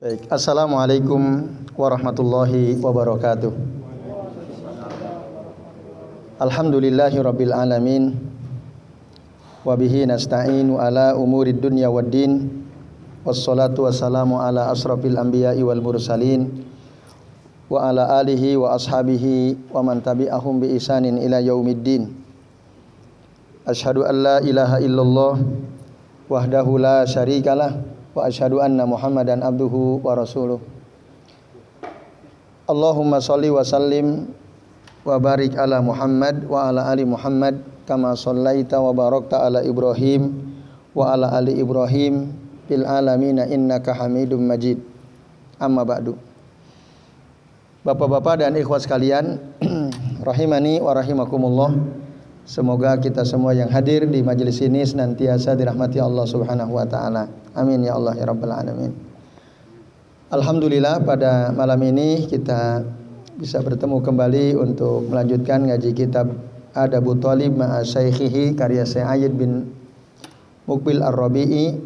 Baik, Assalamualaikum warahmatullahi wabarakatuh. Alhamdulillahi rabbil alamin. Wabihi nasta'inu ala umurid dunya waddin. Wassalatu wassalamu ala asrafil anbiya'i wal mursalin. Wa ala alihi wa ashabihi wa man tabi'ahum bi ihsanin ila yaumiddin. Asyhadu an la ilaha illallah wahdahu la syarikalah. Wa asyhadu anna Muhammadan abduhu wa rasuluh. Allahumma shalli wa sallim wa barik ala Muhammad wa ala ali Muhammad kama shallaita wa barakta ala Ibrahim wa ala ali Ibrahim fil alamin innaka Hamidum Majid. Amma ba'du. Bapak-bapak dan ikhwat sekalian, rahimani wa rahimakumullah. Semoga kita semua yang hadir di majelis ini senantiasa dirahmati Allah Subhanahu wa taala. Amin ya Allah ya rabbal alamin. Alhamdulillah pada malam ini kita bisa bertemu kembali untuk melanjutkan ngaji kitab Adabut Thalib ma'a Syaikhihi karya Sayyid bin Muqbil Ar-Rabi'i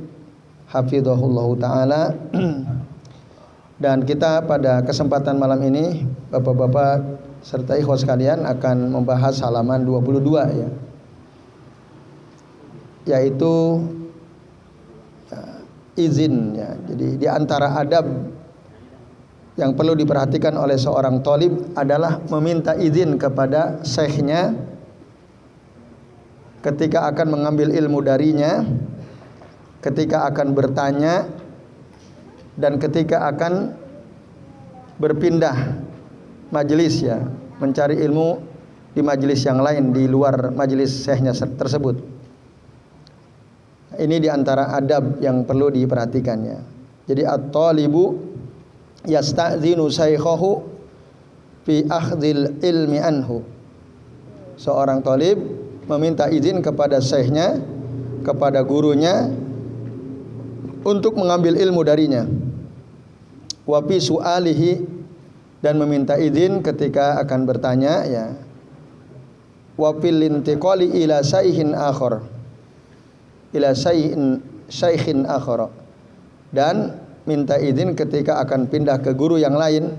hafizahullahu taala. Dan kita pada kesempatan malam ini Bapak-bapak serta ikhwas sekalian akan membahas halaman 22 ya. Yaitu izin ya. Jadi di antara adab yang perlu diperhatikan oleh seorang thalib adalah meminta izin kepada syekhnya ketika akan mengambil ilmu darinya, ketika akan bertanya, dan ketika akan berpindah majelis ya, mencari ilmu di majelis yang lain di luar majelis syekhnya tersebut. Ini di antara adab yang perlu diperhatikannya. Jadi at-thalibu yasta'zinu shaykhahu fi akhdhil ilmi anhu. Seorang thalib meminta izin kepada syekhnya, kepada gurunya untuk mengambil ilmu darinya. Wa fi su'alihi, dan meminta izin ketika akan bertanya ya. Wa fil intiqali ila shaykhin akhar, ila shaykhin akhar, dan minta izin ketika akan pindah ke guru yang lain.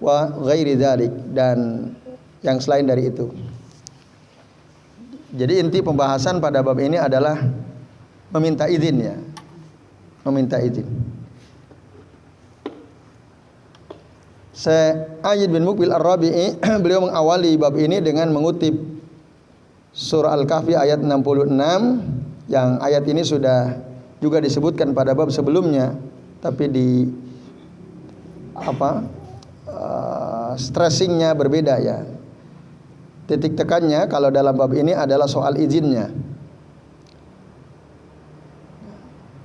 Wa ghairi dzalik, dan yang selain dari itu. Jadi inti pembahasan pada bab ini adalah meminta izin ya. Meminta izin. Sayyid bin Muqbil Ar-Rabi'i beliau mengawali bab ini dengan mengutip surah Al-Kahfi ayat 66, yang ayat ini sudah juga disebutkan pada bab sebelumnya, tapi di stressingnya berbeda ya. Titik tekannya kalau dalam bab ini adalah soal izinnya,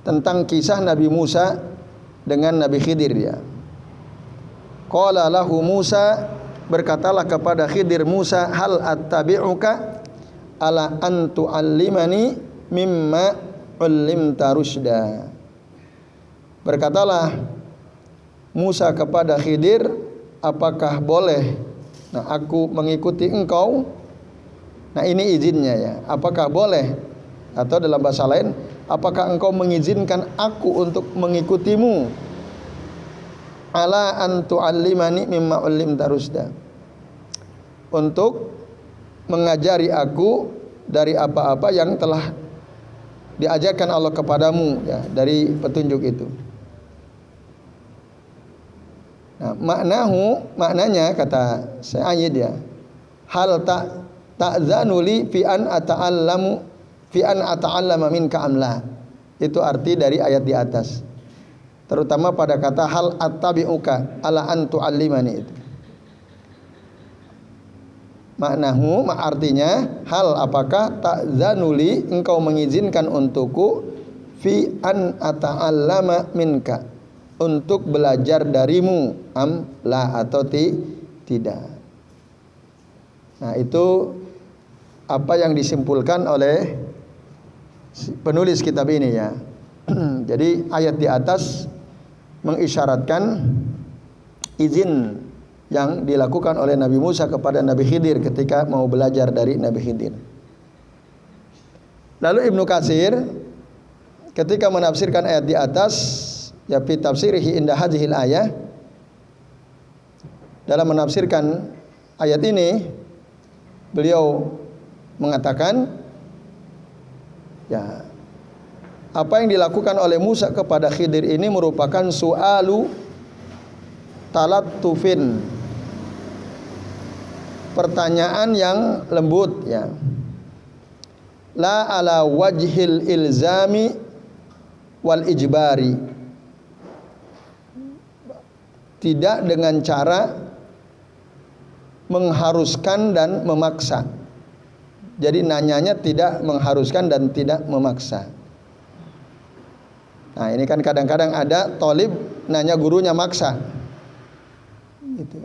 tentang kisah Nabi Musa dengan Nabi Khidir ya. Qala lahu Musa, berkatalah kepada Khidir Musa, hal attabi'uka ala an tu'allimani mimma 'ullimta rusyda. Berkatalah Musa kepada Khidir, apakah boleh aku mengikuti engkau? Nah ini izinnya ya. Apakah boleh, atau dalam bahasa lain, apakah engkau mengizinkan aku untuk mengikutimu? Ala an tu'allimani mimma 'ullimta rusyda, untuk mengajari aku dari apa-apa yang telah diajarkan Allah kepadamu ya, dari petunjuk itu. Nah, maknanya kata Sayyid ya, hal ta'zanu li fi an ata'allama minka amla. Itu arti dari ayat di atas. Terutama pada kata hal attabi'uka ala an tu'allimani itu. Maknahu, artinya hal apakah ta'zanuli, engkau mengizinkan untukku fi an ata'allama minka, untuk belajar darimu, am la atau tidak. Nah itu apa yang disimpulkan oleh penulis kitab ini ya. Jadi ayat di atas mengisyaratkan izin yang dilakukan oleh Nabi Musa kepada Nabi Khidir ketika mau belajar dari Nabi Khidir. Lalu Ibnu Katsir ketika menafsirkan ayat di atas, ya fi tafsirihi inda hadhil ayah, dalam menafsirkan ayat ini beliau mengatakan, ya, apa yang dilakukan oleh Musa kepada Khidir ini merupakan su'alu talattufin, pertanyaan yang lembut, ya, la ala wajhil ilzami wal ijbari, tidak dengan cara mengharuskan dan memaksa. Jadi nanyanya tidak mengharuskan dan tidak memaksa. Nah, ini kan kadang-kadang ada tolib nanya gurunya maksa, gitu,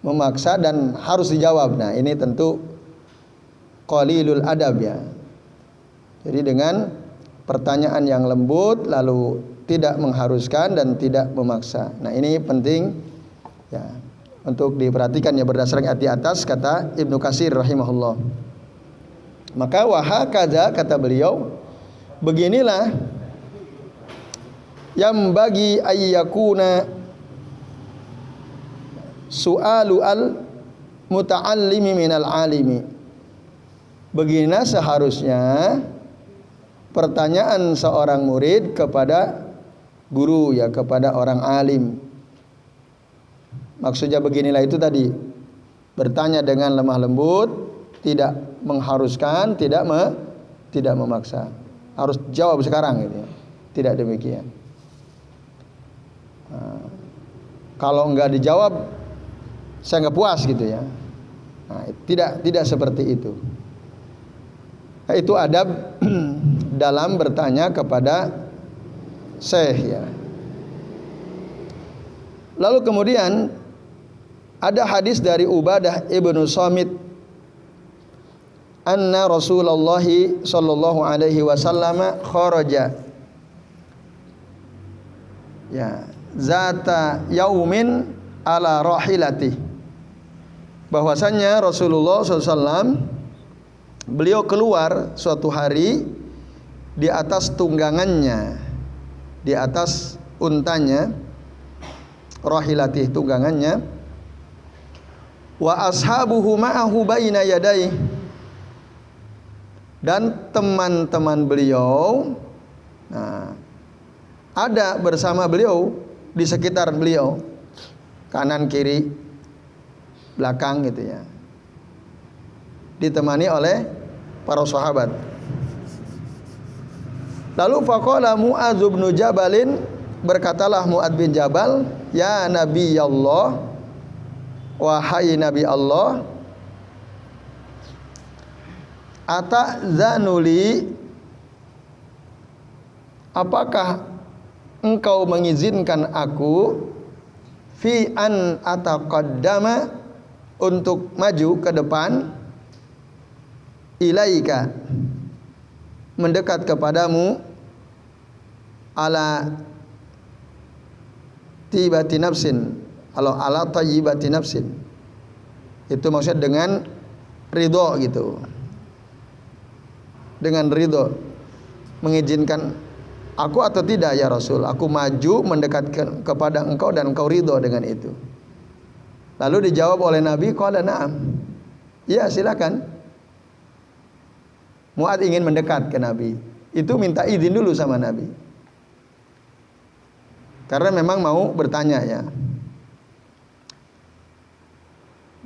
memaksa dan harus dijawab. Nah, ini tentu qalilul adab, ya. Jadi dengan pertanyaan yang lembut, lalu tidak mengharuskan dan tidak memaksa. Nah, ini penting, ya, untuk diperhatikan, ya, berdasarkan ayat di atas, kata Ibnu Katsir rahimahullah. Maka wahakadza, kata beliau, beginilah yang bagi ayyakuna su'alu al muta'allimi minal alimi. Beginilah seharusnya pertanyaan seorang murid kepada guru, ya, kepada orang alim. Maksudnya beginilah itu tadi, bertanya dengan lemah lembut, tidak mengharuskan, tidak memaksa. Harus jawab sekarang, gitu, ya. Tidak demikian. Nah, kalau enggak dijawab, saya nggak puas, gitu, ya. Nah, tidak seperti itu. Nah, itu adab dalam bertanya kepada syekh, ya. Lalu kemudian ada hadis dari Ubadah ibnu Samit, anna Rasulullah sallallahu alaihi wasallam kharaja, ya, zata yaumin ala rahilati, bahwasannya Rasulullah SAW beliau keluar suatu hari di atas tunggangannya, di atas untanya, rahilatih, tunggangannya, wa ashabuhu ma'ahu baina yadayhi, dan teman-teman beliau, nah, ada bersama beliau, di sekitar beliau, kanan kiri belakang, gitu, ya, ditemani oleh para sahabat. Lalu faqala Mu'adz bin Jabalin, berkatalah Mu'adz bin Jabal, ya Nabi Allah, wahai Nabi Allah, ata'zanuli, apakah engkau mengizinkan aku fi an ataqaddama, untuk maju ke depan, ilaika, mendekat kepadamu, ala tibati nafsin, ala tayyibati nafsin, itu maksudnya dengan ridho, gitu, dengan ridho, mengizinkan aku atau tidak ya Rasul, aku maju mendekat kepada engkau dan engkau ridho dengan itu. Lalu dijawab oleh Nabi, qala na'am, ya silakan. Mu'adz ingin mendekat ke Nabi, itu minta izin dulu sama Nabi, karena memang mau bertanya, ya.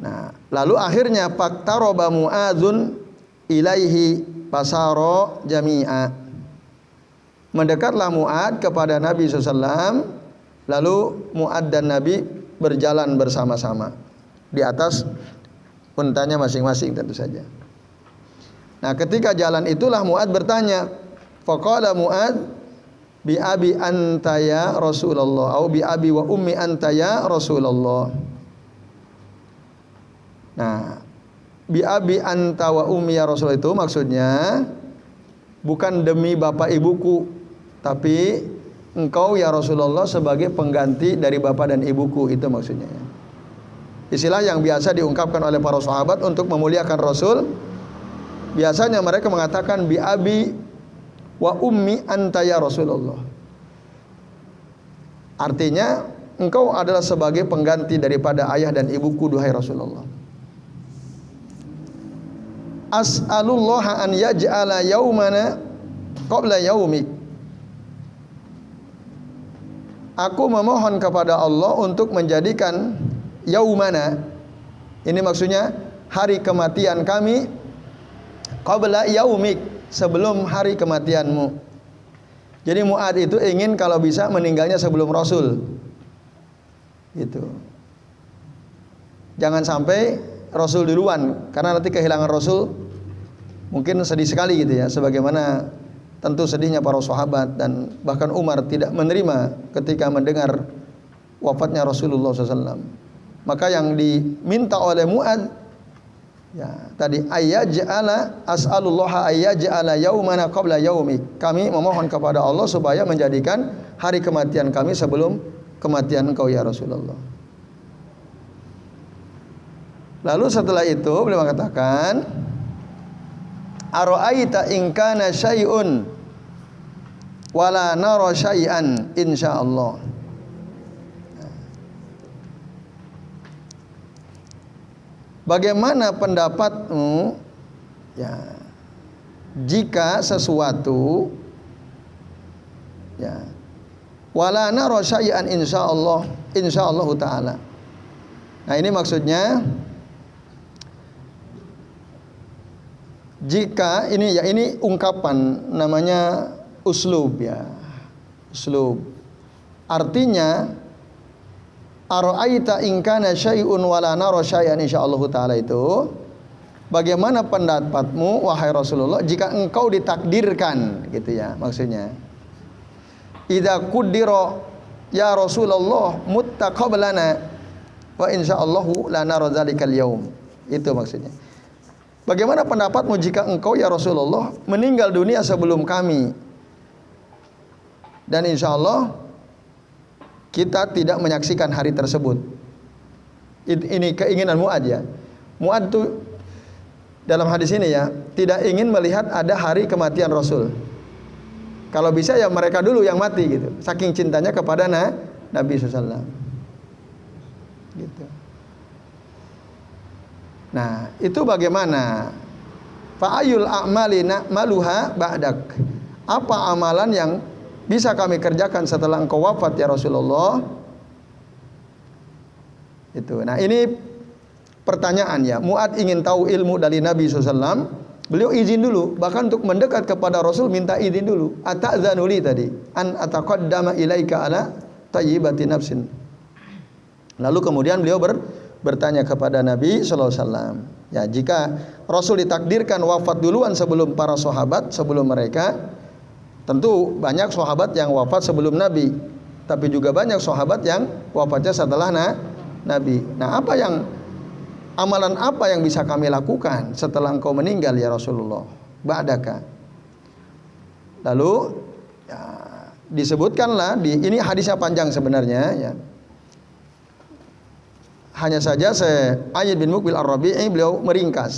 Nah, lalu akhirnya faktaroba Mu'adzun ilaihi pasaro jami'a, mendekatlah Mu'adz kepada Nabi SAW, lalu Mu'adz dan Nabi berjalan bersama-sama di atas untanya masing-masing, tentu saja. Nah, ketika jalan itulah Mu'adz bertanya, faqala Mu'adz, bi abi anta ya Rasulullah, atau bi abi wa ummi anta ya Rasulullah. Nah, bi abi anta wa ummi ya Rasul itu maksudnya bukan demi bapak ibuku, tapi engkau ya Rasulullah sebagai pengganti dari bapak dan ibuku, itu maksudnya. Istilah yang biasa diungkapkan oleh para sahabat untuk memuliakan Rasul. Biasanya mereka mengatakan bi abi wa ummi anta ya Rasulullah. Artinya engkau adalah sebagai pengganti daripada ayah dan ibuku duhai Rasulullah. As'alullaha an yaj'ala yaumana qabla yaumik. Aku memohon kepada Allah untuk menjadikan yaumana, ini maksudnya hari kematian kami, qabla yaumik, sebelum hari kematianmu. Jadi Mu'ad itu ingin kalau bisa meninggalnya sebelum Rasul. Gitu. Jangan sampai Rasul duluan, karena nanti kehilangan Rasul mungkin sedih sekali gitu ya, sebagaimana tentu sedihnya para sahabat dan bahkan Umar tidak menerima ketika mendengar wafatnya Rasulullah SAW. Maka yang diminta oleh Mu'ad ya tadi ayyaj'ala as'alullaha ayyaj'ala yaumana qabla yaumik. Kami memohon kepada Allah supaya menjadikan hari kematian kami sebelum kematian engkau ya Rasulullah. Lalu setelah itu beliau mengatakan, ara'aita in kana syai'un wala nara syai'an insyaallah. Bagaimana pendapatmu ya jika sesuatu ya wala nara syai'an insyaallah taala. Nah, ini maksudnya jika ini ungkapan namanya uslub ya. Uslub. Artinya ara'aita in kana syai'un wa la nara syai'an insyaallah taala itu bagaimana pendapatmu wahai Rasulullah jika engkau ditakdirkan gitu ya maksudnya. Idza qaddara ya Rasulullah mutta qablana wa insyaallah la nara dzalikal yaum. Itu maksudnya. Bagaimana pendapatmu jika engkau ya Rasulullah meninggal dunia sebelum kami dan insya Allah kita tidak menyaksikan hari tersebut. Ini keinginan Mu'ad ya. Mu'ad itu dalam hadis ini ya tidak ingin melihat ada hari kematian Rasul. Kalau bisa ya mereka dulu yang mati gitu. Saking cintanya kepada Nabi SAW. Gitu. Nah, itu bagaimana? Fa'ayul a'mali maluha ba'dak. Apa amalan yang bisa kami kerjakan setelah engkau wafat ya Rasulullah? Itu. Nah, ini pertanyaan ya. Mu'ad ingin tahu ilmu dari Nabi SAW. Beliau izin dulu, bahkan untuk mendekat kepada Rasul minta izin dulu. Ata'zanuli tadi, an ataqaddama ilaika ala tayyibati nafsin. Lalu kemudian beliau bertanya kepada Nabi SAW. Ya, jika Rasul ditakdirkan wafat duluan sebelum para sahabat, sebelum mereka, tentu banyak sahabat yang wafat sebelum Nabi, tapi juga banyak sahabat yang wafatnya setelah Nabi. Nah, amalan apa yang bisa kami lakukan setelah engkau meninggal ya Rasulullah? Ba'daka. Lalu ya, disebutkanlah ini hadisnya panjang sebenarnya ya. Hanya saja Ayyid bin Muqbil Ar-Rabi'i beliau meringkas.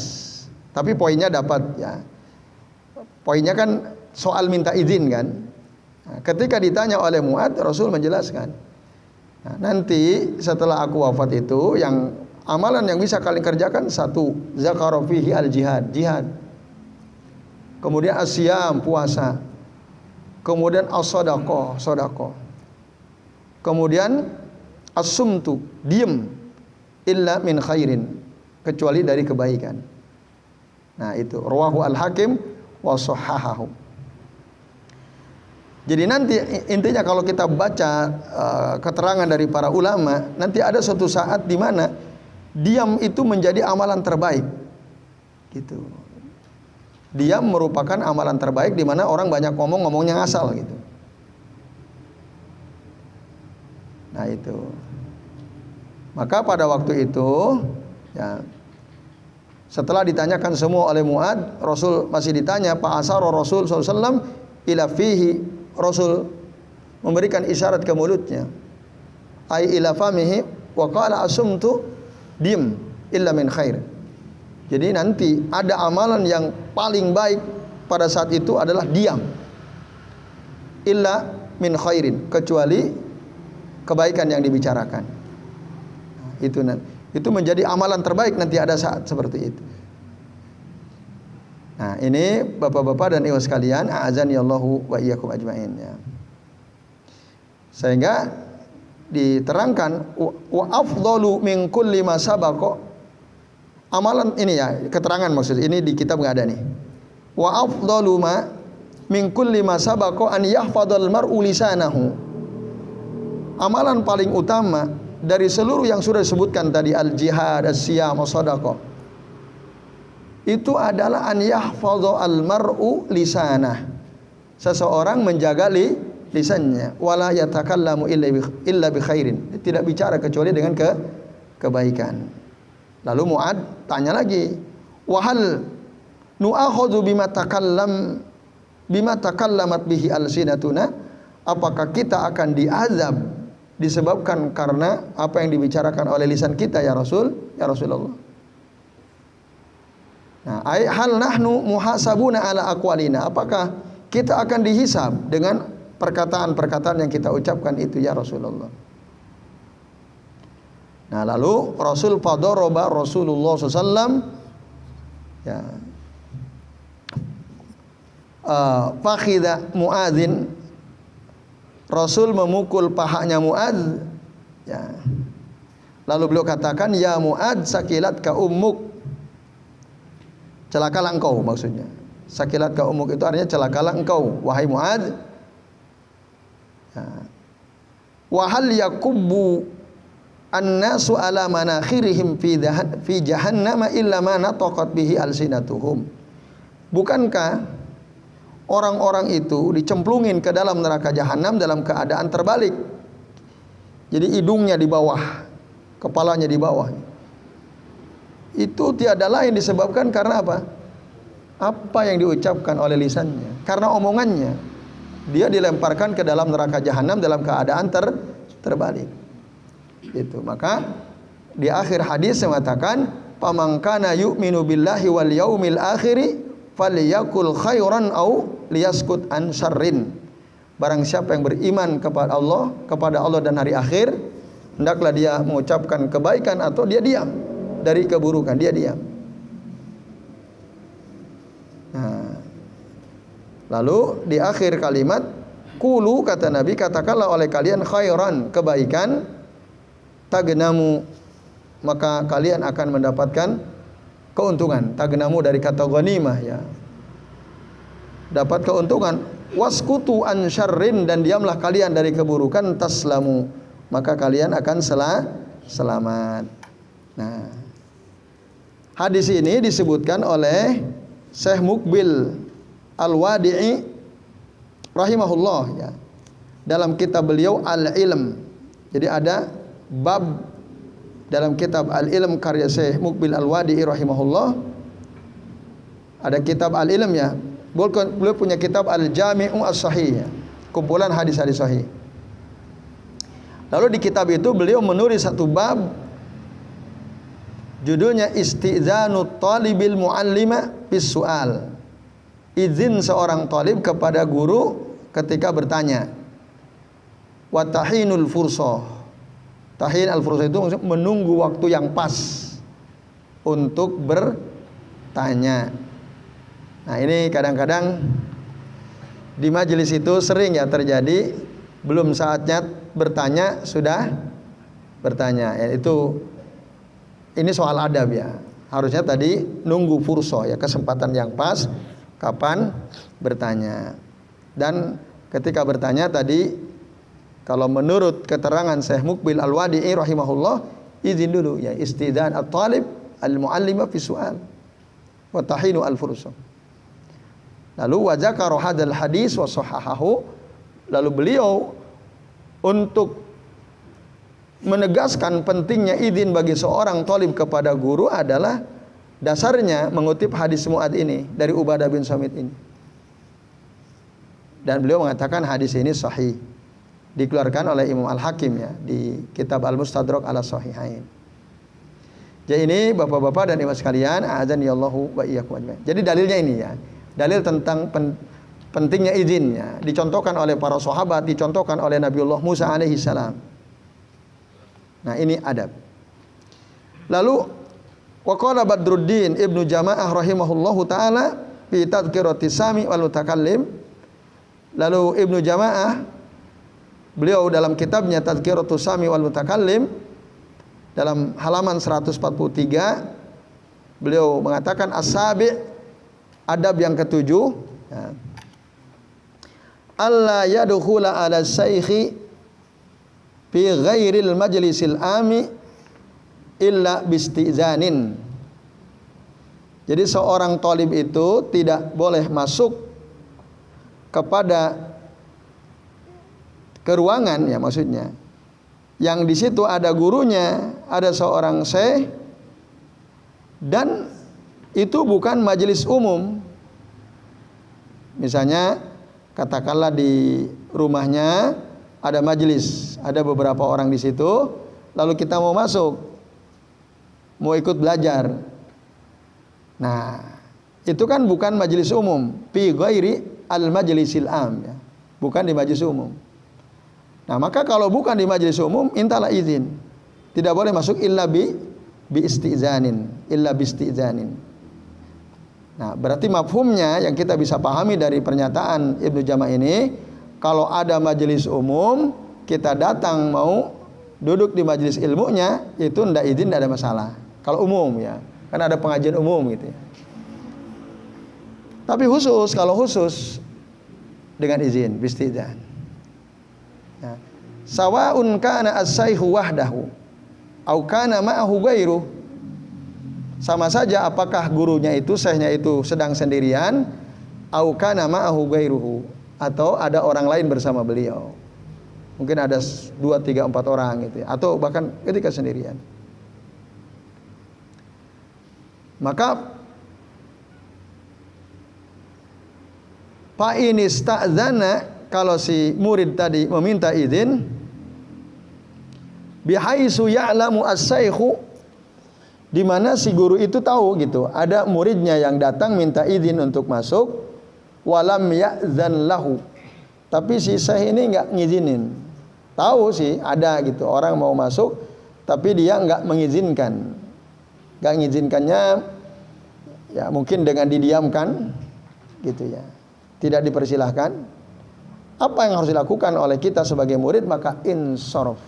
Tapi poinnya dapat ya. Poinnya kan soal minta izin kan. Nah, ketika ditanya oleh Mu'ad, Rasul menjelaskan. Nah, nanti setelah aku wafat itu yang amalan yang bisa kalian kerjakan satu, zakara fihi al-jihad, jihad. Kemudian asyam, puasa. Kemudian as-shadaqah, sedekah. Kemudian as-sumtu, diam. Illa min khairin, kecuali dari kebaikan. Nah, itu rawahu al-Hakim wa sahahahu. Jadi nanti intinya kalau kita baca keterangan dari para ulama, nanti ada suatu saat di mana diam itu menjadi amalan terbaik. Gitu. Diam merupakan amalan terbaik di mana orang banyak ngomongnya ngasal gitu. Nah, itu. Maka pada waktu itu ya, setelah ditanyakan semua oleh Mu'ad, Rasul masih ditanya, Pak Asaro Rasul SAW ila fihi, Rasul memberikan isyarat ke mulutnya, ai ila famihi wa qala asumtu dim illa min khair. Jadi nanti ada amalan yang paling baik pada saat itu adalah diam, illa min khairin, kecuali kebaikan yang dibicarakan. Itu menjadi amalan terbaik nanti ada saat seperti itu. Nah, ini Bapak-bapak dan Ibu sekalian, a'azani Allahu wa iyyakum ajmain ya. Sehingga diterangkan wa afdalu min kulli ma sabaqa. Amalan ini ya, keterangan maksud ini di kitab enggak ada nih. Wa afdalu ma min kulli ma sabaqa an yahfadhal mar'u lisanahu. Amalan paling utama dari seluruh yang sudah disebutkan tadi, al-jihad, as-siyam, as-sadaqah, itu adalah an yahfadha al-mar'u lisanah. Seseorang menjaga lisannya, wala yatakallamu illa bi khairin, tidak bicara kecuali dengan kebaikan. Lalu Mu'ad tanya lagi, wa hal nu'akhadhu bima takallamat bihi alsinatuna, apakah kita akan diazab disebabkan karena apa yang dibicarakan oleh lisan kita ya Rasulullah. Nah, hal nahnu muhasabuna ala aqwalina, apakah kita akan dihisab dengan perkataan-perkataan yang kita ucapkan itu ya Rasulullah. Nah, lalu Rasulullah SAW ya fakhidha Mu'adzin, Rasul memukul pahanya Mu'adz ya. Lalu beliau katakan, ya Mu'adz sakilat ka ummuk, celakalah engkau maksudnya. Sakilat ka ummuk itu artinya celakalah engkau wahai Mu'adz ya. Wa hal yakubbu an-nasu ala manakhirihim fi jahannama illa ma nataqat bihi alsinatuhum. Bukankah orang-orang itu dicemplungin ke dalam neraka jahanam dalam keadaan terbalik? Jadi hidungnya di bawah, kepalanya di bawah. Itu tiada lain disebabkan karena apa? Apa yang diucapkan oleh lisannya, karena omongannya. Dia dilemparkan ke dalam neraka jahanam dalam keadaan terbalik. Itu. Maka di akhir hadis mengatakan, "Faman kana yu'minu billahi wal yaumil akhiri falyakul khairan au liyaskut an syarrin." Barang siapa yang beriman kepada Allah dan hari akhir, hendaklah dia mengucapkan kebaikan atau dia diam dari keburukan, dia diam. Nah, lalu di akhir kalimat, qulu, kata Nabi, katakanlah oleh kalian khairan, kebaikan, tagnamu, maka kalian akan mendapatkan keuntungan. Tagnamu dari kata ghanimah ya, dapat keuntungan. Waskutu an syarrin, dan diamlah kalian dari keburukan, taslamu, maka kalian akan selamat. Nah, hadis ini disebutkan oleh Syekh Muqbil Al-Wadi'i rahimahullah ya, dalam kitab beliau Al-Ilm. Jadi ada bab dalam kitab Al-Ilm karya Syekh Muqbil Al-Wadi'i rahimahullah, ada kitab Al-Ilm ya. Beliau punya kitab Al-Jami'u As-Sahih ya, kumpulan hadis-hadis sahih. Lalu di kitab itu beliau menulis satu bab, judulnya Istizanu Talibil Muallima bis Su'al. Izin seorang talib kepada guru ketika bertanya. Wa tahinul fursah. Tahin al-fursah itu maksudnya menunggu waktu yang pas untuk bertanya. Nah, ini kadang-kadang di majelis itu sering ya terjadi, belum saatnya bertanya sudah bertanya. Ya, ini soal adab ya. Harusnya tadi nunggu fursah ya, kesempatan yang pas kapan bertanya. Dan ketika bertanya tadi, kalau menurut keterangan Syekh Muqbil Al-Wadi'i rahimahullah, izin dulu ya, istidzan at-talib al-muallima fi su'al wa tahinu al-fursah. Lalu wa zakara hadzal hadis wa sahahahu, lalu beliau untuk menegaskan pentingnya izin bagi seorang talib kepada guru adalah dasarnya mengutip hadis Mu'adz ini dari Ubadah bin Samit ini. Dan beliau mengatakan hadis ini sahih, dikeluarkan oleh Imam Al-Hakim ya di kitab Al-Mustadrak ala Sahihain. Jadi ini Bapak-bapak dan Ibu sekalian, a'adzani Allahu wa iyyakum ajmain. Jadi dalilnya ini ya, dalil tentang pentingnya izinnya. Dicontohkan oleh para sahabat, dicontohkan oleh Nabiullah Musa alaihi salam. Nah, ini adab. Lalu waqala Badruddin Ibnu Jamaah rahimahullahu taala fi tadhkirati sami wal mutakallim. Lalu Ibnu Jamaah beliau dalam kitabnya Tadhkiratus Sami wal Mutakallim dalam halaman 143 beliau mengatakan as-sabi' adab yang ketujuh ya. Alla yadkhula ala syaikhi fi ghairil majlisil ami illa bistizanin. Jadi seorang thalib itu tidak boleh masuk kepada ke ruangan ya maksudnya yang di situ ada gurunya, ada seorang syekh dan itu bukan majelis umum. Misalnya katakanlah di rumahnya ada majelis, ada beberapa orang di situ, lalu kita mau masuk, mau ikut belajar. Nah, itu kan bukan majelis umum, fi ghairi al-majlisil am ya. Bukan di majelis umum. Nah, maka kalau bukan di majelis umum, intalah izin. Tidak boleh masuk illa bi isti'zanin, illa bi isti'zanin. Nah, berarti mafhumnya yang kita bisa pahami dari pernyataan Ibnu Jama' ini, kalau ada majelis umum, kita datang mau duduk di majelis ilmunya, itu ndak izin, ndak ada masalah. Kalau umum ya, kan ada pengajian umum gitu ya. Tapi khusus, kalau khusus dengan izin, bistidzan. Nah, sawa'un kana as-saykhu wahdahu au kana ma'ahu ghairu. Sama saja apakah gurunya itu, syekhnya itu sedang sendirian, au kana ma'ahu ghairuhu, atau ada orang lain bersama beliau. Mungkin ada 2, 3, 4 orang gitu ya, atau bahkan ketika sendirian. Maka fa in ista'zana, kalau si murid tadi meminta izin, bihaitsu ya'lamu as-saykhu, di mana si guru itu tahu gitu, ada muridnya yang datang minta izin untuk masuk, walam ya'zan lahu, tapi si syekh ini enggak ngizinin. Tahu sih ada gitu orang mau masuk, tapi dia enggak mengizinkan. Enggak mengizinkannya ya mungkin dengan didiamkan gitu ya. Tidak dipersilahkan. Apa yang harus dilakukan oleh kita sebagai murid? Maka insorof.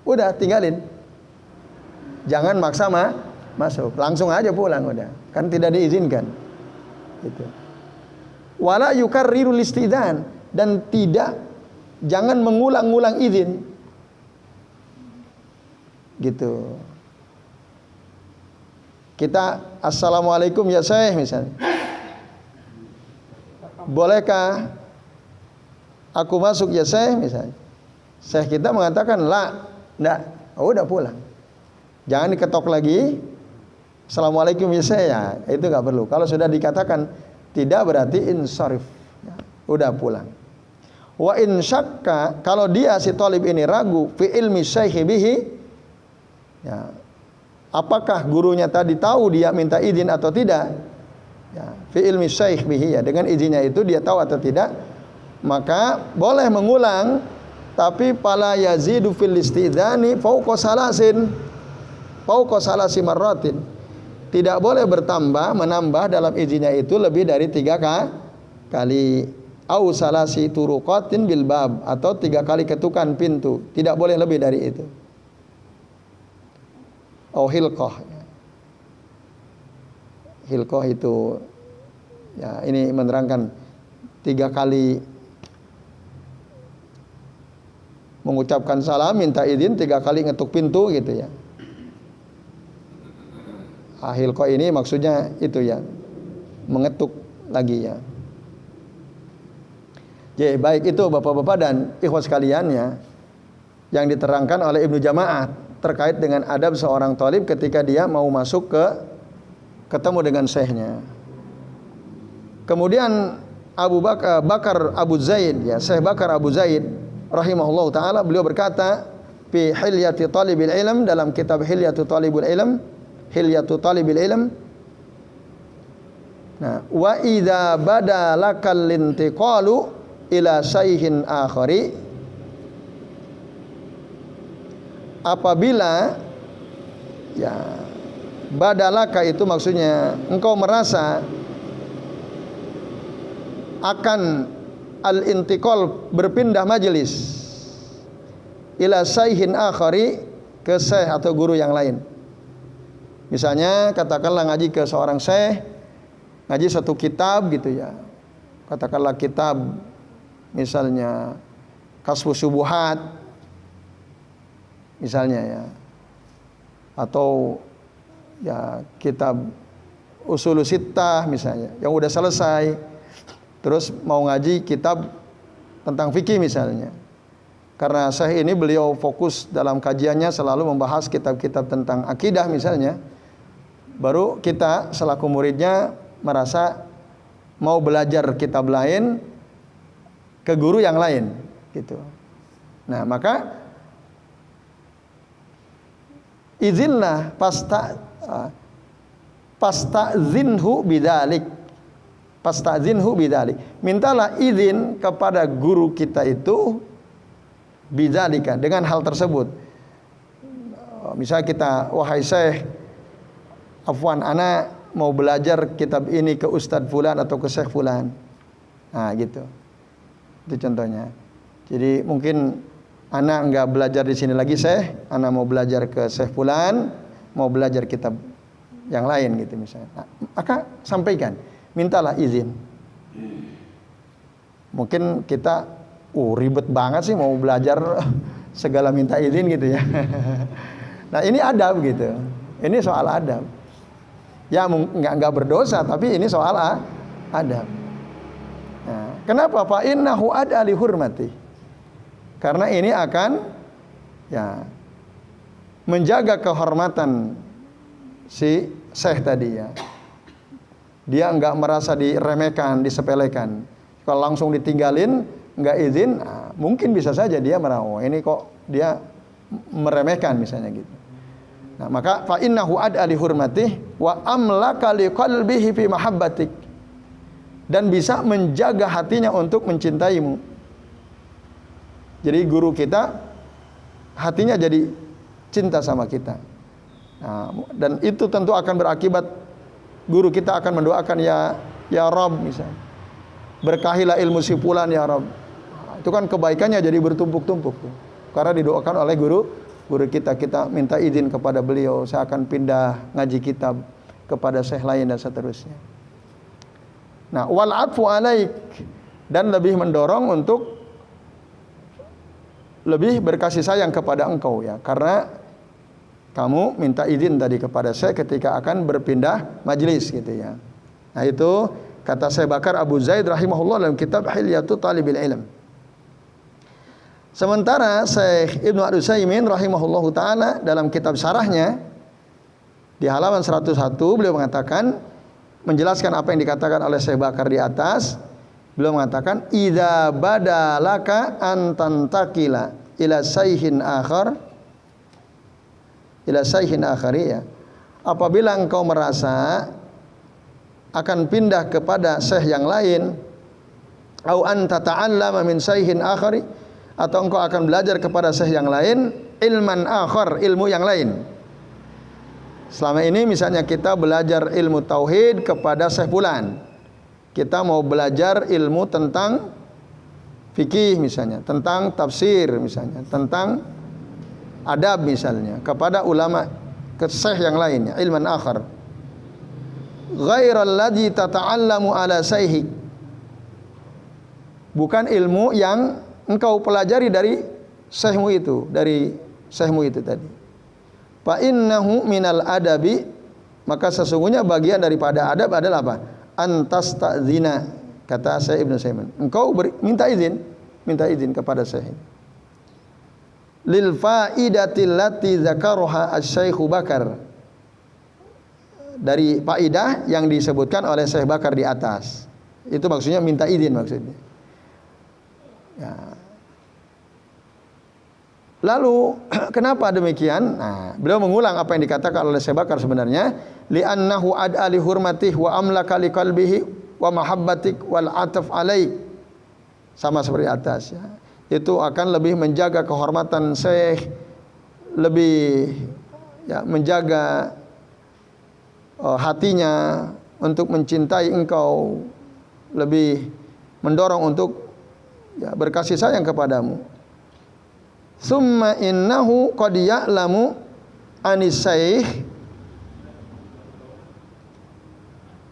Udah tinggalin. Jangan maksa masuk. Langsung aja pulang udah. Kan tidak diizinkan. Gitu. Wala yukarrirul istidzan, dan jangan mengulang-ulang izin. Gitu. Kita assalamualaikum ya syekh misalnya. Bolehkah aku masuk ya syekh misalnya. Syekh kita mengatakan enggak. Oh, udah pulang. Jangan diketok lagi. Assalamualaikum ya syekh ya. Itu enggak perlu. Kalau sudah dikatakan tidak berarti insharif. Ya, udah pulang. Wa in syakka, kalau dia si thalib ini ragu fi ilmi syekh bihi. Ya. Apakah gurunya tadi tahu dia minta izin atau tidak? Ya, fi ilmi syekh bihi, ya, dengan izinnya itu dia tahu atau tidak, maka boleh mengulang, tapi pala yazidu fil istidzani fauqa salasi marratin. Tidak boleh menambah dalam izinnya itu lebih dari 3 kali. Au salasi turuqatin bil bab, atau 3 kali ketukan pintu. Tidak boleh lebih dari itu. Au hilqah. Hilqah itu ya, ini menerangkan 3 kali mengucapkan salam, minta izin, 3 kali ngetuk pintu gitu ya. Hilqah ini maksudnya itu ya, mengetuk lagi ya. Jadi baik itu bapak-bapak dan ikhwas sekalian ya, yang diterangkan oleh Ibnu Jamaah terkait dengan adab seorang thalib ketika dia mau masuk ketemu dengan syekhnya. Kemudian Bakar Abu Zaid ya, Syekh Bakar Abu Zaid rahimahullah taala, beliau berkata fi Hilyati Talibil Ilm, dalam kitab Hilyatu Talibul Ilm, Nah, wa idza badalakal lintiqalu ila syaihin akhari, apabila ya badalaka itu maksudnya engkau merasa akan al-intiqal, berpindah majelis, ila syaihin akhari, ke syekh atau guru yang lain. Misalnya katakanlah ngaji ke seorang syekh, ngaji satu kitab gitu ya. Katakanlah kitab misalnya Kasfus Syubuhat misalnya ya. Atau ya kitab Ushulus Sittah misalnya yang udah selesai. Terus mau ngaji kitab tentang fikih misalnya. Karena syekh ini beliau fokus dalam kajiannya selalu membahas kitab-kitab tentang akidah misalnya. Baru kita selaku muridnya merasa mau belajar kitab lain ke guru yang lain gitu. Nah, maka izinlah pastazinhu bidalik. Pastazinhu bidalik. Mintalah izin kepada guru kita itu bidzalika, dengan hal tersebut. Misalnya kita, wahai syekh, afwan, ana mau belajar kitab ini ke Ustadz Fulan atau ke Syekh Fulan. Nah gitu. Itu contohnya. Jadi mungkin ana enggak belajar di sini lagi Syekh, ana mau belajar ke Syekh Fulan, mau belajar kitab yang lain gitu misalnya. Nah, maka sampaikan, mintalah izin. Mungkin kita ribet banget sih mau belajar segala minta izin gitu ya. Nah, ini adab gitu. Ini soal adab. Ya enggak berdosa, tapi ini soal adab. Nah, kenapa? Fa innahu ad'a li hurmati. Karena ini akan ya menjaga kehormatan si syekh tadi ya. Dia enggak merasa diremehkan, disepelekan. Kalau langsung ditinggalin, enggak izin, nah, mungkin bisa saja dia merasa, oh ini kok dia meremehkan misalnya gitu. Nah, maka fa innahu ad'a li hurmatih wa amlaka li qalbihi fi mahabbatik, dan bisa menjaga hatinya untuk mencintaimu. Jadi guru kita hatinya jadi cinta sama kita. Nah, dan itu tentu akan berakibat guru kita akan mendoakan ya Rabb misalnya. Berkahilah ilmu si fulan ya Rabb. Nah, itu kan kebaikannya jadi bertumpuk-tumpuk tuh. Karena didoakan oleh guru kita minta izin kepada beliau, saya akan pindah ngaji kitab kepada syekh lain dan seterusnya. Nah, wal atfu alaik, dan lebih mendorong untuk lebih berkasih sayang kepada engkau ya, karena kamu minta izin tadi kepada syekh ketika akan berpindah majelis gitu ya. Nah, itu kata Syekh Bakar Abu Zaid rahimahullah dalam kitab Hilyatu Talibil Ilm. Sementara Syekh Ibnu Utsaimin rahimahullahu taala dalam kitab syarahnya di halaman 101 beliau mengatakan, menjelaskan apa yang dikatakan oleh Syekh Bakar di atas. Beliau mengatakan, idza badalaka an tantakila ila syaihin akhari ya. Apabila engkau merasa akan pindah kepada syekh yang lain, au an tata'allama min syaihin akhari, atau engkau akan belajar kepada syekh yang lain, ilman akhar, ilmu yang lain. Selama ini misalnya kita belajar ilmu tauhid kepada Syekh Fulan. Kita mau belajar ilmu tentang fikih misalnya, tentang tafsir misalnya, tentang adab misalnya, kepada ulama ke syekh yang lainnya, ilman akhar. Ghairal ladzi tata'allamu ala syaihi. Bukan ilmu yang engkau pelajari dari syekhmu itu, dari syekhmu itu tadi. Fa innahu minal adabi, maka sesungguhnya bagian daripada adab adalah apa? Antas ta'zina, kata Syekh Ibnu Utsaimin. Engkau minta izin kepada syekh. Lil faidatil lati zakaroha asy-Syaikh Bakar. Dari faidah yang disebutkan oleh Syekh Bakar di atas. Itu maksudnya minta izin maksudnya. Ya. Lalu kenapa demikian? Nah, beliau mengulang apa yang dikatakan oleh Syekh Bakar sebenarnya, li'annahu ad'a li hurmatih wa amlaka li qalbihi wa mahabbatik wal ataf alaik. Sama seperti atas ya. Itu akan lebih menjaga kehormatan Syekh, lebih ya menjaga hatinya untuk mencintai engkau, lebih mendorong untuk ya berkasih sayang kepadamu. Summa innahu qad ya'lamu anis syekh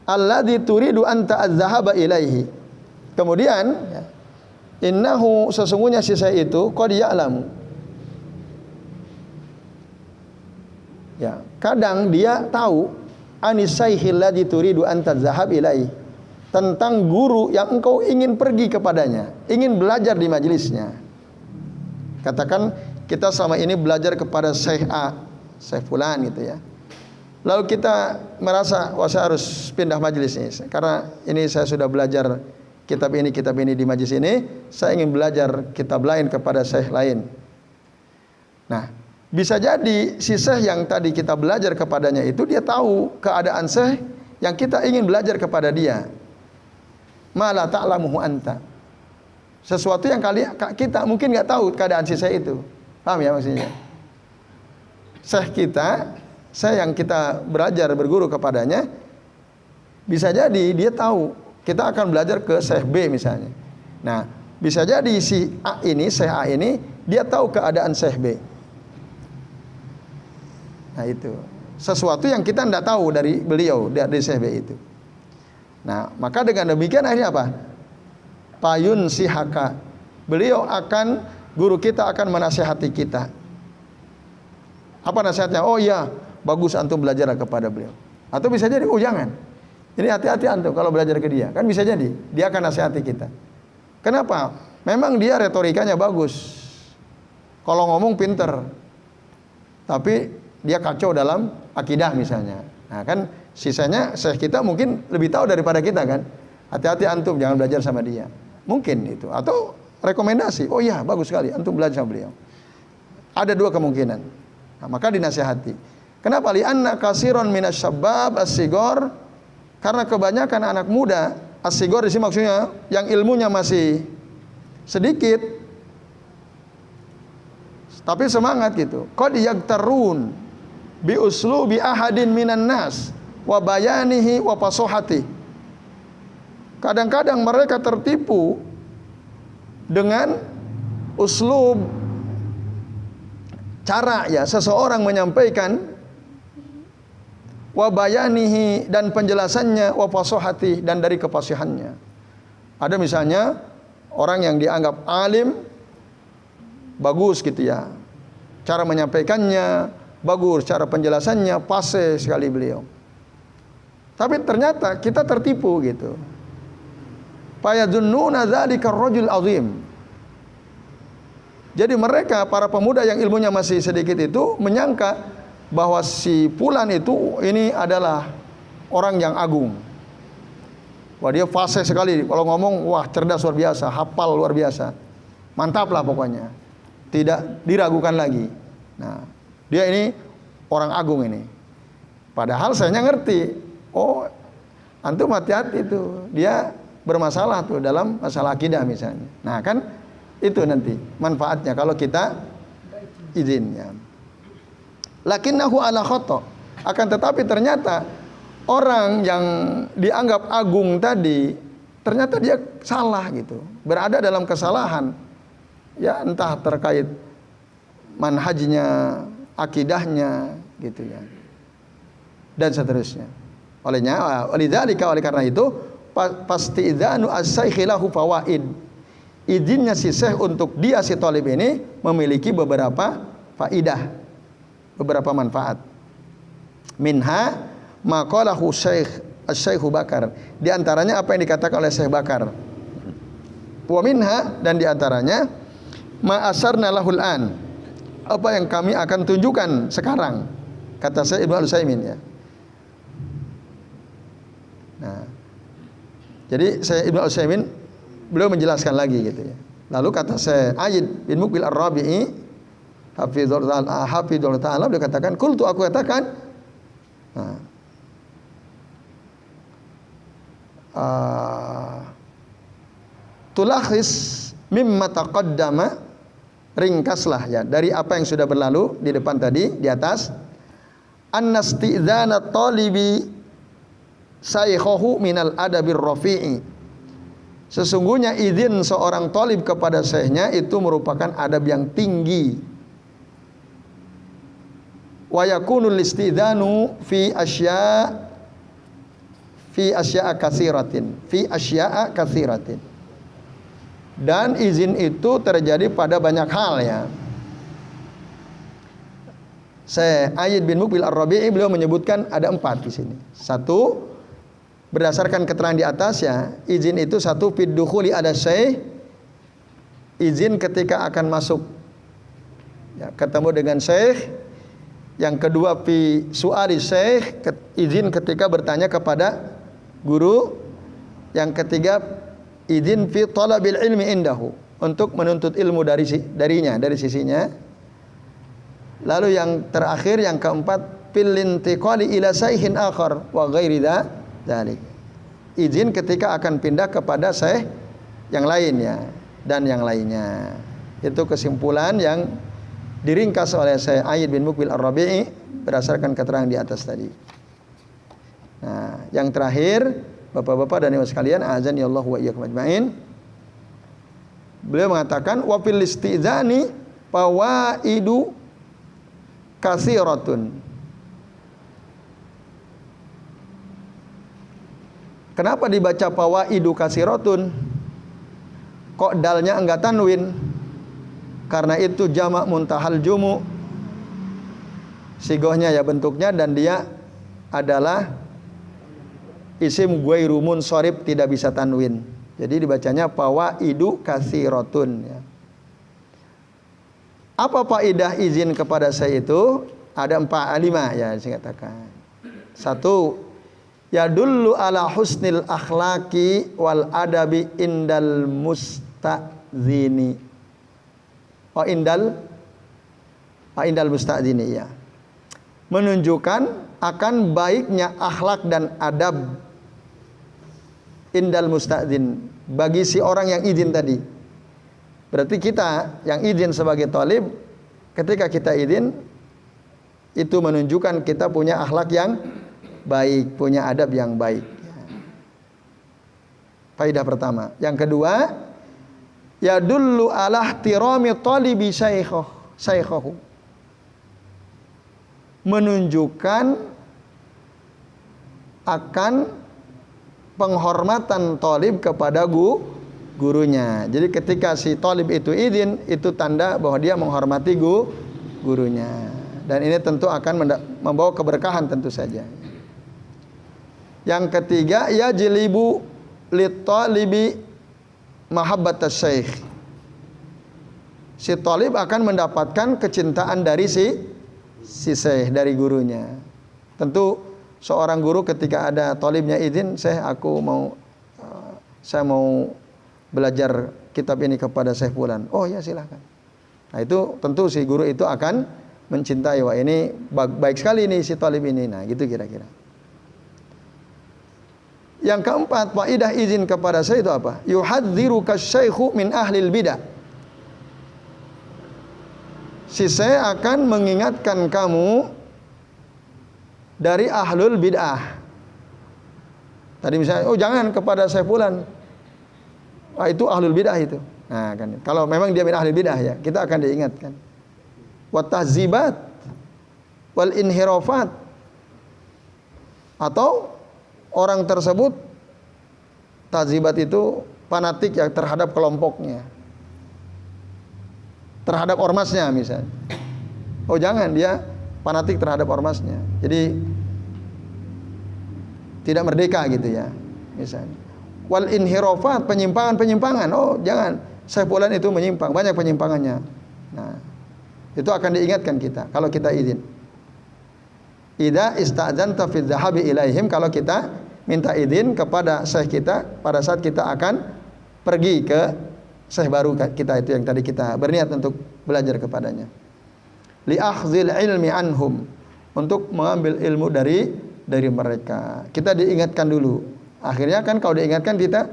alladzi turidu an ta'adhhaba ilaihi. Kemudian ya, innahu sesungguhnya si syekh itu qad ya'lamu. Ya, kadang dia tahu anis syekh alladzi turidu an ta'adhhab ilaihi, tentang guru yang engkau ingin pergi kepadanya, ingin belajar di majelisnya. Katakan kita selama ini belajar kepada Syekh A, Syekh Fulan gitu ya. Lalu kita merasa, wah saya harus pindah majelis ini, karena ini saya sudah belajar kitab ini di majelis ini, saya ingin belajar kitab lain kepada Syekh lain. Nah, bisa jadi si Syekh yang tadi kita belajar kepadanya itu dia tahu keadaan Syekh yang kita ingin belajar kepada dia. Ma la ta'lamuhu anta. Sesuatu yang kita mungkin nggak tahu keadaan si Syekh itu. Paham ya maksudnya? Syekh kita, Syekh yang kita belajar berguru kepadanya, bisa jadi dia tahu kita akan belajar ke Syekh B misalnya. Nah, bisa jadi si A ini, Syekh A ini, dia tahu keadaan Syekh B. Nah itu sesuatu yang kita tidak tahu dari beliau, dari Syekh B itu. Nah, maka dengan demikian akhirnya apa? Payun sihaka, beliau akan, guru kita akan menasihati kita. Apa nasihatnya? Oh iya, bagus antum belajar kepada beliau. Atau bisa jadi, oh jangan, ini hati-hati antum kalau belajar ke dia. Kan bisa jadi, dia akan nasihati kita. Kenapa? Memang dia retorikanya bagus, kalau ngomong pinter, tapi dia kacau dalam akidah misalnya. Nah kan sisanya Syekh kita mungkin lebih tahu daripada kita kan. Hati-hati antum jangan belajar sama dia. Mungkin itu, atau rekomendasi, oh iya bagus sekali antum belajar sama beliau. Ada dua kemungkinan. Nah, maka dinasihati. Kenapa? Li'anna kasiron minasyabab as-sigor, karena kebanyakan anak muda, as-sigor di sini maksudnya yang ilmunya masih sedikit tapi semangat gitu. Qad yaktarun bi uslubi ahadin minan nas wa bayanihi wa fasohati. Kadang-kadang mereka tertipu dengan uslub, cara ya seseorang menyampaikan, wa bayanihi dan penjelasannya, wa fasohati dan dari kefasihannya. Ada misalnya orang yang dianggap alim, bagus gitu ya, cara menyampaikannya bagus, cara penjelasannya fase sekali beliau. Tapi ternyata kita tertipu gitu. Fayadunnuna dzalika ar-rajul azim. Jadi mereka para pemuda yang ilmunya masih sedikit itu menyangka bahwa si fulan itu ini adalah orang yang agung. Wah dia fasih sekali kalau ngomong, wah cerdas luar biasa, hafal luar biasa. Mantap lah pokoknya. Tidak diragukan lagi. Nah, dia ini orang agung ini. Padahal saya ngerti, oh antum hati-hati itu. Dia bermasalah tuh dalam masalah akidah misalnya. Nah kan itu nanti manfaatnya kalau kita izin ya. Lakinnahu ala khata. Akan tetapi ternyata orang yang dianggap agung tadi ternyata dia salah gitu. Berada dalam kesalahan. Ya entah terkait manhajnya, akidahnya gitu ya. Dan seterusnya. Oleh karena itu pasti idzanu as-syekh lahu fawaid. Izinnya si syekh untuk dia si talib ini memiliki beberapa faidah, beberapa manfaat. Minha maqalahu Syekh Bakar. Di antaranya apa yang dikatakan oleh Syekh Bakar. Wa minha, dan di antaranya ma asarna lahul an. Apa yang kami akan tunjukkan sekarang, kata Syekh Ibnu Al-Utsaimin ya. Nah, jadi Syekh Ibnu Al-Utsaimin beliau menjelaskan lagi gitu ya. Lalu kata Syekh Ayyid bin Muqbil Ar-Rabi'i, hafizul ta'ala beliau katakan qultu aku katakan tulakhis mimma taqaddama, ringkaslah ya dari apa yang sudah berlalu di depan tadi di atas, annasti'dzana talibi saykhahu minal adabir rafi'i, sesungguhnya izin seorang talib kepada syekhnya itu merupakan adab yang tinggi. Wa yakunul istidzanu fi asya'a katsiratin, dan izin itu terjadi pada banyak hal ya. Ayyid bin Muqbil Ar-Rabi'i beliau menyebutkan ada 4 di sini. Satu, berdasarkan keterangan di atas ya, izin itu satu fid dukhuli ada syekh, izin ketika akan masuk ya, ketemu dengan syekh. Yang kedua fi su'ali syekh, izin ketika bertanya kepada guru. Yang ketiga izin fi talabil ilmi indahu, untuk menuntut ilmu darinya, dari sisinya. Lalu yang terakhir yang keempat fil intiqali ila saykhin akhar wa ghairi dzalik, izin ketika akan pindah kepada syekh yang lainnya dan yang lainnya. Itu kesimpulan yang diringkas oleh Syekh Ayyid bin Muqbil Ar-Rabi'i berdasarkan keterangan di atas tadi. Nah, yang terakhir, Bapak-bapak dan Ibu sekalian, azani Allah wa iyyakum ajmain. Beliau mengatakan wa fil isti'zani fawaidu katsiratun. Kenapa dibaca fawaidu katsiratun? Kok dalnya enggak tanwin? Karena itu jamak muntahal jumu, sigohnya ya bentuknya, dan dia adalah isim ghairu munsharif, tidak bisa tanwin. Jadi dibacanya fawaidu katsiratun ya. Apa faedah izin kepada saya itu? Ada 5 ya saya katakan. Satu, yadullu ala husnil akhlaqi wal adabi indal musta'zini. Indal musta'zini ya. Menunjukkan akan baiknya akhlak dan adab indal musta'zin, bagi si orang yang izin tadi. Berarti kita yang izin sebagai talib, ketika kita izin itu menunjukkan kita punya akhlak yang baik, punya adab yang baik. Faedah pertama. Yang kedua, yadullu ala ihtirami talibi saykhahu, menunjukkan akan penghormatan talib kepada gurunya. Jadi ketika si talib itu izin, itu tanda bahwa dia menghormati gurunya. Dan ini tentu akan membawa keberkahan tentu saja. Yang ketiga, yajlibu lit-talibi mahabbatas syekh. Si talib akan mendapatkan kecintaan dari si syekh, dari gurunya. Tentu seorang guru ketika ada talibnya izin, saya mau belajar kitab ini kepada Syekh fulan. Oh ya silakan. Nah itu tentu si guru itu akan mencintai, wah ini baik sekali nih si talib ini. Nah gitu kira-kira. Yang keempat, faedah izin kepada saya itu apa? Yuhadziruka syaikhu min ahlil bidah. Si saya akan mengingatkan kamu dari ahlul bid'ah. Tadi misalnya, oh jangan kepada Syekh fulan. Wah itu ahlul bid'ah itu. Nah kan, kalau memang dia min ahlul bid'ah ya, kita akan diingatkan. Wa tahzibat wal inhirafat, atau orang tersebut tahzibat itu fanatik ya terhadap kelompoknya, terhadap ormasnya misalnya. Oh jangan, dia fanatik terhadap ormasnya, jadi tidak merdeka gitu ya misalnya. Wal inhirafat, penyimpangan. Oh jangan, Syekh fulan itu menyimpang, banyak penyimpangannya. Nah itu akan diingatkan kita kalau kita izin. Idza ista'dzanta fi dhahabi ilaihim, kalau kita minta izin kepada syekh kita pada saat kita akan pergi ke syekh baru kita itu yang tadi kita berniat untuk belajar kepadanya. li akhzil ilmi anhum, untuk mengambil ilmu dari mereka. Kita diingatkan dulu. Akhirnya kan kalau diingatkan kita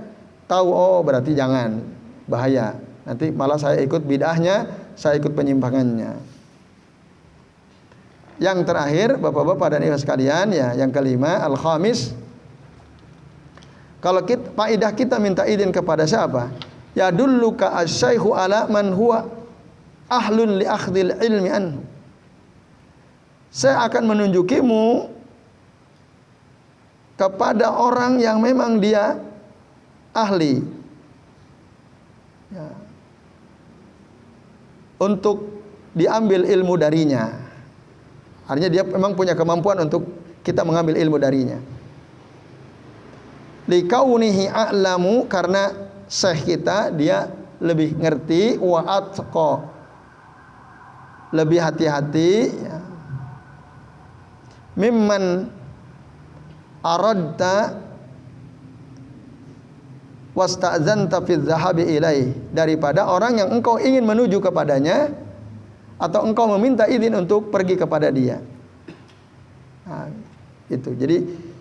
tahu, oh berarti jangan, bahaya. Nanti malah saya ikut bid'ahnya, saya ikut penyimpangannya. Yang terakhir, Bapak-bapak dan Ibu sekalian, ya, yang kelima, al-khamis. Kalau faedah kita minta izin kepada siapa? Ya dulluka asy-syaikhu ala man huwa ahlun li akhdil ilmi anhu. Saya akan menunjukimu kepada orang yang memang dia ahli, ya, untuk diambil ilmu darinya. Artinya dia memang punya kemampuan untuk kita mengambil ilmu darinya. Likaunihi a'lamu, karena syekh kita dia lebih ngerti, wa atqa, lebih hati-hati, ya, mimman aradta wasta'zanta fi dhahabi ilaih, daripada orang yang engkau ingin menuju kepadanya atau engkau meminta izin untuk pergi kepada dia. Nah, itu. Jadi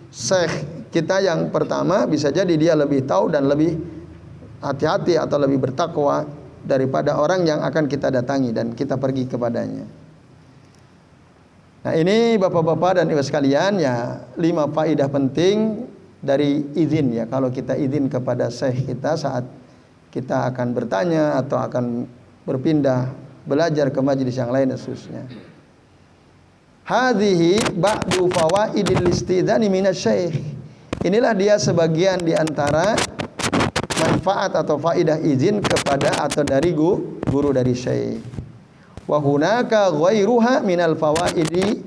syekh kita yang pertama bisa jadi dia lebih tahu dan lebih hati-hati atau lebih bertakwa daripada orang yang akan kita datangi dan kita pergi kepadanya. Nah, ini Bapak-bapak dan Ibu sekalian, ya, 5 faedah penting dari izin, ya. Kalau kita izin kepada syekh kita saat kita akan bertanya atau akan berpindah belajar ke majelis yang lain dan seterusnya. Hadhihi ba'du fawaidil istidani minasy-syaikh. Inilah dia sebagian di antara manfaat atau faedah izin kepada atau dari guru dari syekh. Wa hunaka ghairuha minal fawaidi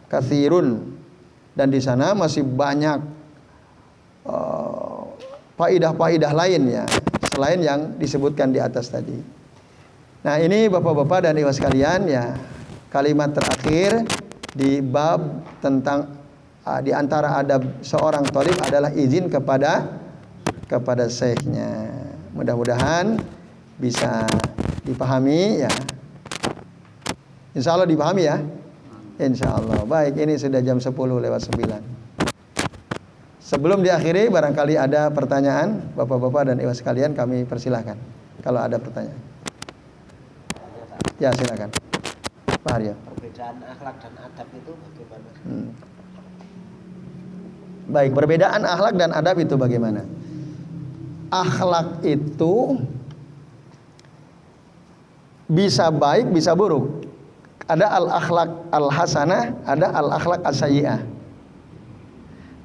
katsirun, dan di sana masih banyak faidah-faidah lain, ya, selain yang disebutkan di atas tadi. Nah, ini Bapak-bapak dan Ibu sekalian, ya, kalimat terakhir di bab tentang di antara adab seorang thalib adalah izin kepada syekhnya. Mudah-mudahan bisa dipahami, ya. Insya Allah dipahami, ya. Insya Allah. Baik, ini sudah jam 10:09. Sebelum diakhiri, barangkali ada pertanyaan Bapak-bapak dan Ibu sekalian, kami persilahkan kalau ada pertanyaan. Ya, silakan Pak Haryo. Perbedaan akhlak dan adab itu bagaimana? Baik, perbedaan akhlak dan adab itu bagaimana? Akhlak itu bisa baik, bisa buruk. Ada al-akhlak al-hasanah, ada al-akhlak as-sayyi'ah.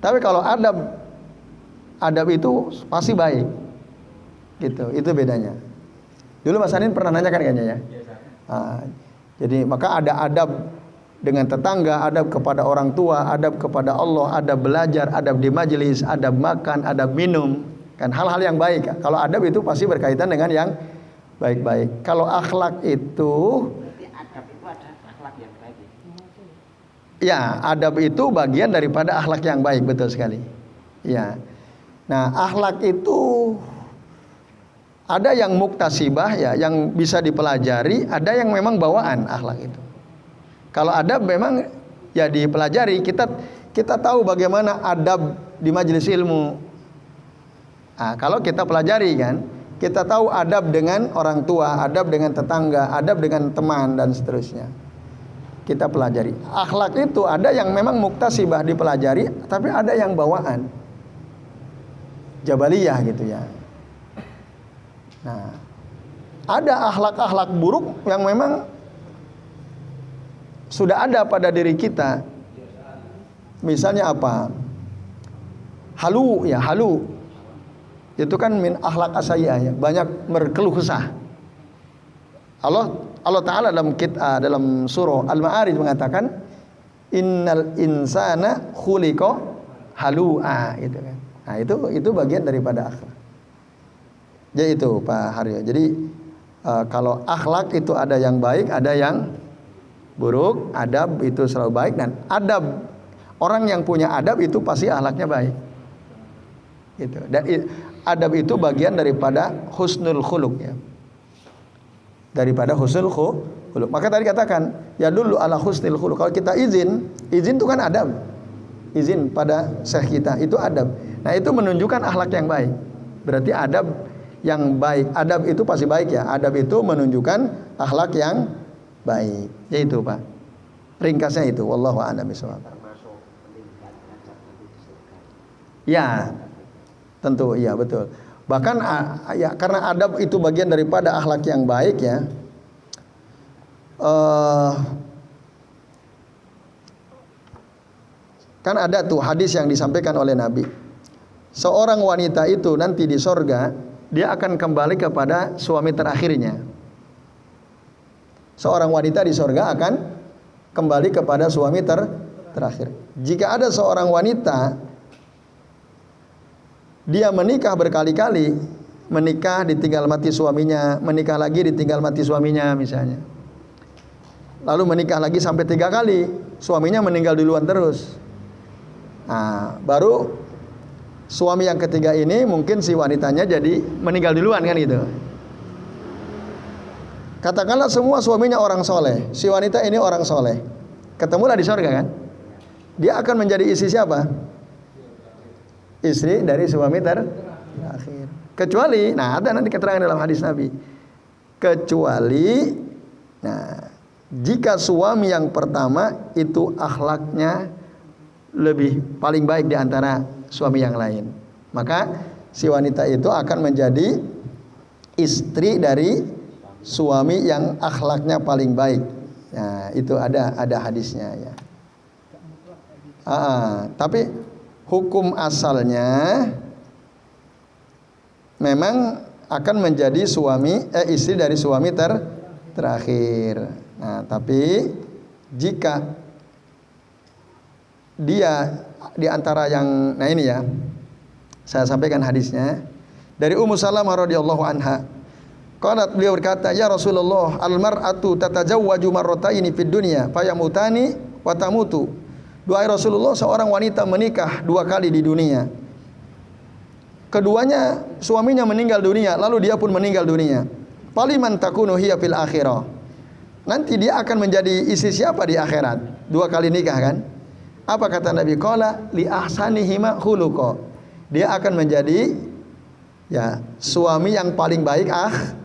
Tapi kalau adab itu pasti baik. Gitu, itu bedanya. Dulu Mas Anin pernah nanyakan kayaknya, ya. Jadi maka ada adab dengan tetangga, adab kepada orang tua, adab kepada Allah, adab belajar, adab di majelis, adab makan, adab minum, kan hal-hal yang baik. Kalau adab itu pasti berkaitan dengan yang baik-baik. Kalau akhlak itu, adab itu ada akhlak yang baik. ya, adab itu bagian daripada akhlak yang baik, betul sekali. Ya. Nah, akhlak itu ada yang muktasibah, ya, yang bisa dipelajari, ada yang memang bawaan akhlak itu. Kalau adab memang ya dipelajari, kita tahu bagaimana adab di majelis ilmu. Nah, kalau kita pelajari kan, kita tahu adab dengan orang tua, adab dengan tetangga, adab dengan teman dan seterusnya. Kita pelajari. Akhlak itu ada yang memang muktasibah dipelajari, tapi ada yang bawaan. Jabaliyah gitu, ya. Nah, ada akhlak-akhlak buruk yang memang sudah ada pada diri kita. Misalnya apa? Halu, ya, halu. Itu kan min akhlak as-sayyi'ah, ya. Banyak berkeluh kesah. Allah Ta'ala dalam surah Al-Ma'arij mengatakan innal insana khuliqa halu'a, gitu kan. Nah, itu bagian daripada akhlak. Jadi itu Pak Haryo. Jadi kalau akhlak itu ada yang baik, ada yang buruk. Adab itu selalu baik, dan adab, orang yang punya adab itu pasti akhlaknya baik. Gitu. Dan adab itu bagian daripada husnul khuluq, ya. Daripada husnul khuluq. Maka tadi katakan ya dulu ala husnil khuluq. Kalau kita izin itu kan adab. Izin pada syekh kita itu adab. Nah, itu menunjukkan akhlak yang baik. Berarti adab yang baik. Adab itu pasti baik ya. Adab itu menunjukkan akhlak yang baik. Yaitu Pak. Ringkasnya itu. Wallahu a'lam bishawab. Termasuk meningkat derajat nanti di surga. Ya, tentu iya betul. Bahkan ya karena adab itu bagian daripada akhlak yang baik ya. Kan ada tuh hadis yang disampaikan oleh Nabi. Seorang wanita itu nanti di sorga dia akan kembali kepada suami terakhirnya. Seorang wanita di sorga akan kembali kepada suami terakhir. Jika ada seorang wanita dia menikah berkali-kali, menikah ditinggal mati suaminya, menikah lagi ditinggal mati suaminya misalnya. Lalu menikah lagi sampai 3 kali, suaminya meninggal duluan terus. Nah, baru suami yang ketiga ini mungkin si wanitanya jadi meninggal duluan kan gitu. Katakanlah semua suaminya orang soleh, si wanita ini orang soleh, ketemulah di surga kan? Dia akan menjadi istri siapa? Istri dari suami terakhir. Kecuali, nah ada nanti keterangan dalam hadis Nabi. Kecuali, nah jika suami yang pertama itu akhlaknya lebih paling baik di antara suami yang lain, maka si wanita itu akan menjadi istri dari suami yang akhlaknya paling baik. Nah, itu ada hadisnya ya. Tapi hukum asalnya memang akan menjadi istri dari suami terakhir. Nah, tapi jika dia di antara yang, nah ini ya, saya sampaikan hadisnya dari Ummu Salamah radhiyallahu anha. Qalat, beliau berkata, ya Rasulullah, al-mar'atu tatajawwaju marrataini fid dunya fayamutani wa tamutu. Duhai Rasulullah, seorang wanita menikah 2 kali di dunia. Keduanya suaminya meninggal dunia, lalu dia pun meninggal dunia. Faliman takunu hiya fil akhirah. Nanti dia akan menjadi istri siapa di akhirat? 2 kali nikah kan? Apa kata Nabi? Qala li ahsanihima khuluqa. Dia akan menjadi ya suami yang paling baik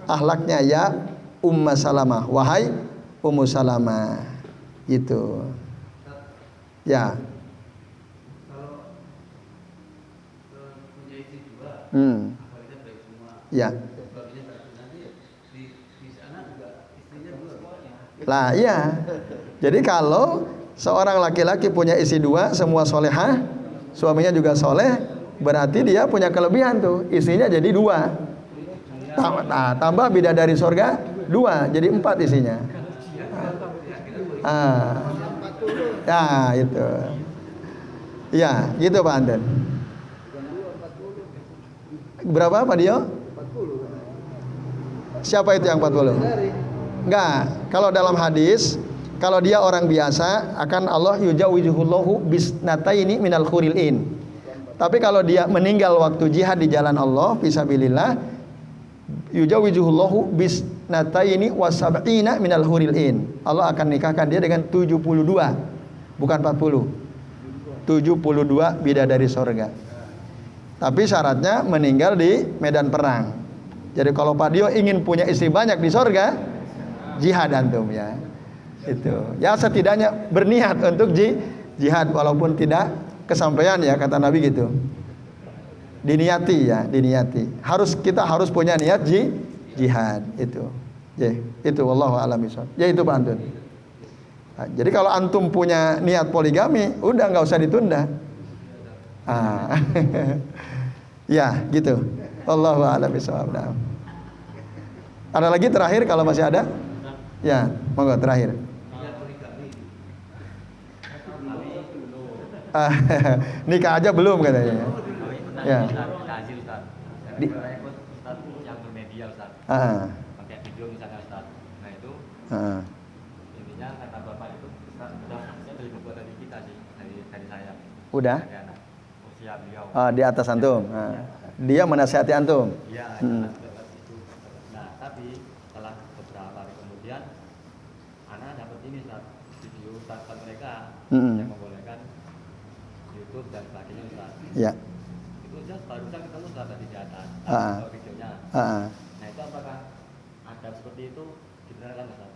akhlaknya ya Ummu Salamah. Wahai Ummu Salamah. Gitu. Ya. Kalau punya istri 2, apalagi baik semua. Ya. Nanti di sana juga istrinya 2. Lah iya. Jadi kalau seorang laki-laki punya istri 2, semua solehah, suaminya juga soleh, berarti dia punya kelebihan tuh, istrinya jadi 2. Tambah bidadari sorga 2, jadi 4 isinya. Ya itu. Ya gitu Pak Anten. Berapa Pak Dio? 40. Siapa itu yang 40? Enggak. Kalau dalam hadis, kalau dia orang biasa akan Allah yujawizuhullahu bisnataini minal khuril in. Tapi kalau dia meninggal waktu jihad di jalan Allah fisabilillah, yujawizuhullahu bisnataini wasab'ina minal huril in. Allah akan nikahkan dia dengan 72, bukan 40. 72 bidadari sorga. Tapi syaratnya meninggal di medan perang. Jadi kalau Pak Dio ingin punya istri banyak di sorga, jihad antum ya. Itu. Ya setidaknya berniat untuk jihad walaupun tidak kesampaian ya kata Nabi gitu. Diniati ya, diniati. Kita harus punya niat jihad itu. Ya, itu wallahu a'lam bishawab. Ya itu Pak Antun. Nah, jadi kalau antum punya niat poligami, udah nggak usah ditunda. Ya, gitu. Wallahu a'lam bishawab. Ada lagi terakhir kalau masih ada? Ya, monggo terakhir. Nikah aja belum katanya. Ya. Di yang bermedia Ustaz. Pakai video misalnya Ustaz. Nah itu intinya kata Bapak itu Ustaz sudah saya beli buku dari kita sih dari saya. Udah? Ya, usia beliau. Di atas antum. Dia menasihati antum. Iya, itu. Nah, tapi setelah beberapa hari kemudian ini Ustaz, video Ustaz mereka Mm-mm. yang membolehkan YouTube dan sebagainya Ustaz. Ya. Itu Ustaz barusan ketemu Ustaz tadi di atas videonya. Nah itu apakah ada seperti itu dibenarkan Ustaz?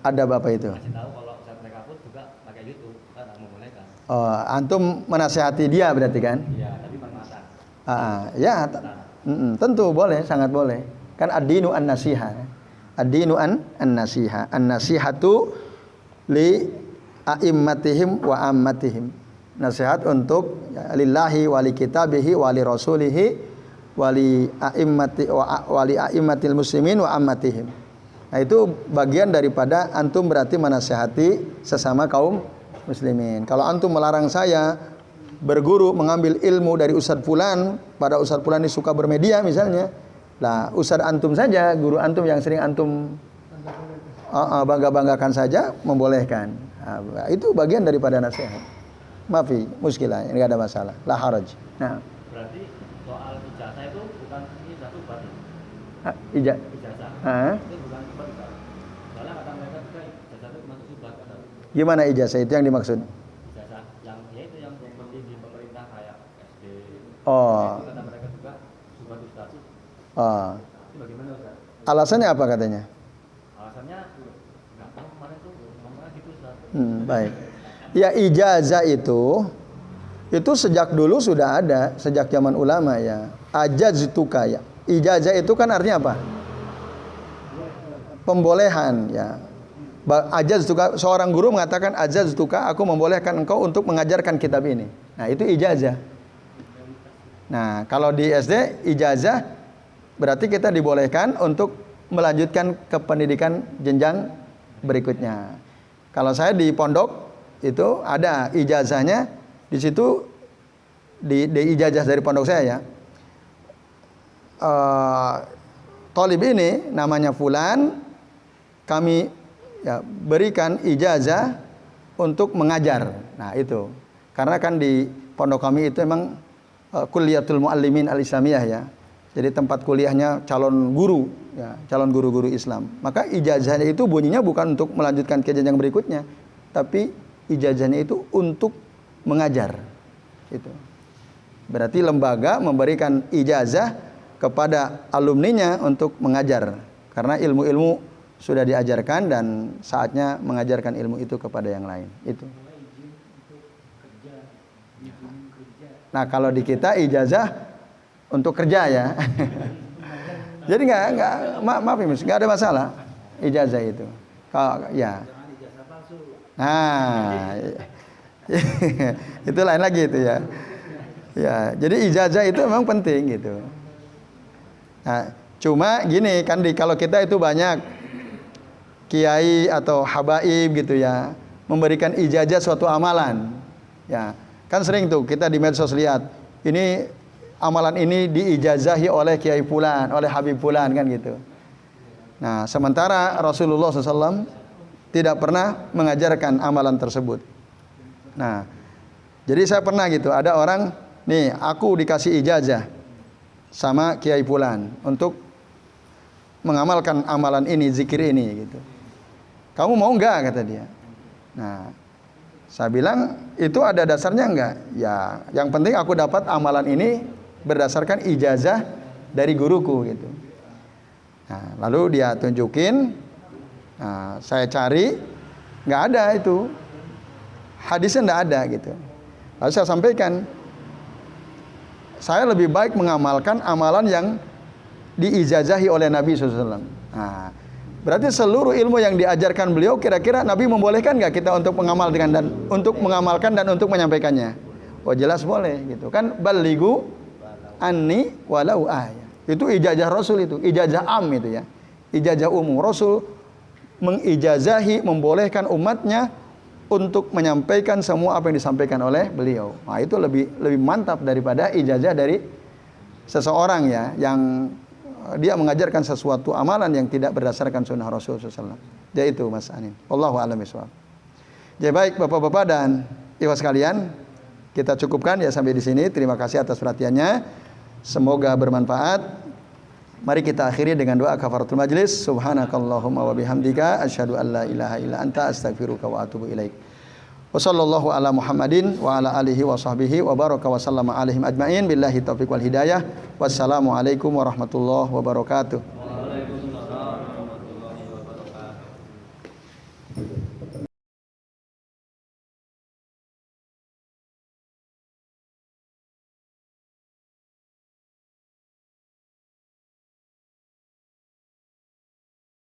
Ada Bapak itu. Masih tahu kalau Ustaz mereka pun juga pakai YouTube kan membolehkan. Oh, antum menasihati dia berarti kan? Iya, tapi permasalahan. Ya, tentu boleh, sangat boleh. Kan ad-dinu an-nasiha. Ad-dinu an-nasiha. An-nasihatu li a'immatihim wa ammatihim. Nasihat untuk ya, lillahi wa li kitabihi wa li rasulihi wa li a'immatil muslimin wa ammatihim. Nah, itu bagian daripada antum berarti menasihati sesama kaum muslimin. Kalau antum melarang saya berguru mengambil ilmu dari Ustadz Fulan, pada Ustadz Fulan ini suka bermedia misalnya, lah Ustadz antum saja, guru antum yang sering antum bangga-banggakan saja membolehkan. Nah, itu bagian daripada nasihat. Maafi, muskilah, ini ada masalah. La haraj. Nah. Berarti soal ijazah itu bukan ini satu berarti. Ijazah. Itu bukan subhat. Soalnya kata mereka juga ijazah itu masuk subhat kan. Gimana ijazah itu yang dimaksud? Ijazah yang ya itu yang penting di pemerintah kayak SD. Oh. Itu kata mereka juga subhat Ustaz. Oh. Itu bagaimana Ustaz? Alasannya apa katanya? Alasannya enggak tahu kemarin tuh ngomongnya gitu Ustaz. Baik. Ya, ijazah itu sejak dulu sudah ada, sejak zaman ulama ya. Ajaztuka ya. Ijazah itu kan artinya apa? Pembolehan ya. Ajaztuka, seorang guru mengatakan ajaztuka, aku membolehkan engkau untuk mengajarkan kitab ini. Nah, itu ijazah. Nah, kalau di SD ijazah berarti kita dibolehkan untuk melanjutkan ke pendidikan jenjang berikutnya. Kalau saya di pondok itu ada ijazahnya, di situ di ijazah dari pondok saya ya. Thalib ini namanya Fulan, kami ya berikan ijazah untuk mengajar. Nah, itu. Karena kan di pondok kami itu memang Kulliyatul Muallimin Al-Islamiyah ya. Jadi tempat kuliahnya calon guru ya, calon guru-guru Islam. Maka ijazahnya itu bunyinya bukan untuk melanjutkan ke jenjang berikutnya, tapi ijazahnya itu untuk mengajar. Itu. Berarti lembaga memberikan ijazah kepada alumninya untuk mengajar. Karena ilmu-ilmu sudah diajarkan dan saatnya mengajarkan ilmu itu kepada yang lain. Itu. Nah, kalau di kita ijazah untuk kerja ya. Jadi maaf nggak ada masalah ijazah itu. Kalau ya. Nah, itu lain lagi itu ya. Ya, jadi ijazah itu memang penting gitu. Nah, cuma gini kan kalau kita itu banyak kiai atau habaib gitu ya, memberikan ijazah suatu amalan. Ya, kan sering tuh kita di medsos lihat, ini amalan ini diijazahi oleh kiai fulan, oleh habib fulan kan gitu. Nah, sementara Rasulullah SAW tidak pernah mengajarkan amalan tersebut. Nah, jadi saya pernah gitu, ada orang, nih aku dikasih ijazah sama kiai fulan untuk mengamalkan amalan ini, zikir ini gitu. Kamu mau enggak, kata dia. Nah, saya bilang itu ada dasarnya enggak? Ya, yang penting aku dapat amalan ini berdasarkan ijazah dari guruku gitu. Nah, lalu dia tunjukin. Nah, saya cari, nggak ada itu, hadisnya nggak ada gitu. Lalu saya sampaikan, saya lebih baik mengamalkan amalan yang diijazahi oleh Nabi SAW. Nah, berarti seluruh ilmu yang diajarkan beliau, kira-kira Nabi membolehkan nggak kita untuk mengamalkan dan untuk menyampaikannya? Oh, jelas boleh gitu kan. Balighu anni walau ayah. Itu ijazah Rasul, itu ijazah am itu ya, ijazah umum. Rasul mengijazahi, membolehkan umatnya untuk menyampaikan semua apa yang disampaikan oleh beliau. Nah, itu lebih mantap daripada ijazah dari seseorang ya, yang dia mengajarkan sesuatu amalan yang tidak berdasarkan sunnah Rasul SAW. Jadi itu Mas Anin. Wallahu a'lam bishawab. Jadi baik Bapak-bapak dan ikhwas sekalian, kita cukupkan ya sampai di sini. Terima kasih atas perhatiannya. Semoga bermanfaat. Mari kita akhiri dengan doa kafaratul majlis. Subhanakallahumma wa bihamdika asyhadu an la ilaha illa anta astaghfiruka wa atubu ilaik. Wa sallallahu ala Muhammadin wa ala alihi wa sahbihi wa baraka wa sallama alaihim ajmain billahi taufiq wal hidayah. Wassalamu alaikum warahmatullahi wabarakatuh.